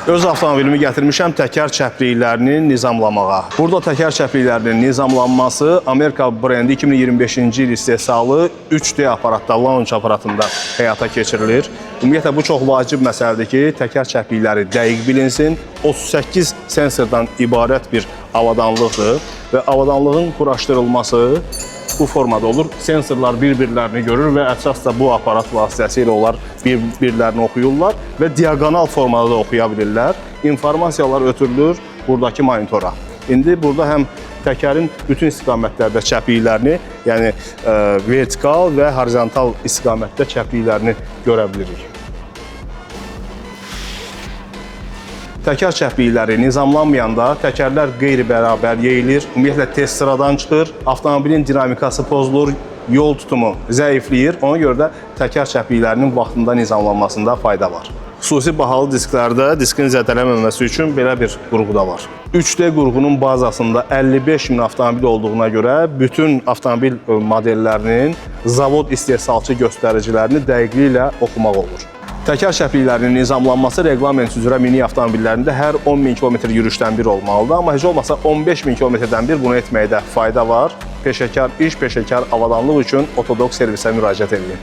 Öz avtomobilimi gətirmişəm təkər çəpliklərini nizamlamağa. Burada təkər çəpliklərinin nizamlanması Amerika brendi 2025-ci il istehsalı 3D aparatda, launch aparatında həyata keçirilir. Ümumiyyətlə, bu çox vacib məsələdir ki, təkər çəplikləri dəqiq bilinsin. 38 sensordan ibarət bir avadanlıqdır və avadanlığın quraşdırılması bu formada olur. Sensorlar bir-birlərini görür və əsas da bu aparat vasitəsilə onlar bir-birlərini oxuyurlar və diaqonal formada da oxuya bilirlər. İnformasiyalar ötürülür buradakı monitora. İndi burada həm təkərin bütün istiqamətlərdə çəpliklərini, yəni vertikal və horizontal istiqamətdə çəpliklərini görə bilirik. Təkər çəplikləri nizamlanmayanda təkərlər qeyri-bərabər yeyilir, ümumiyyətlə tez sıradan çıxır, avtomobilin dinamikası pozulur, yol tutumu zəifləyir. Ona görə də təkər çəpliklərinin vaxtında nizamlanmasında fayda var. Xüsusi bahalı disklərdə diskin zədələnməməsi üçün belə bir qurğu da var. 3D qurğunun bazasında 55 min avtomobil olduğuna görə bütün avtomobil modellərinin zavod istehsalçı göstəricilərini dəqiqliklə oxumaq olur. Təkər çəpliklərinin nizamlanması reqlament üzrə minik avtomobillərində hər 10 min kilometr yürüşdən bir olmalıdır. Amma heç olmasa 15 min kilometrdən bir bunu etməkdə fayda var. Peşəkar iş, peşəkar avadanlıq üçün Otodok servisə müraciət edin.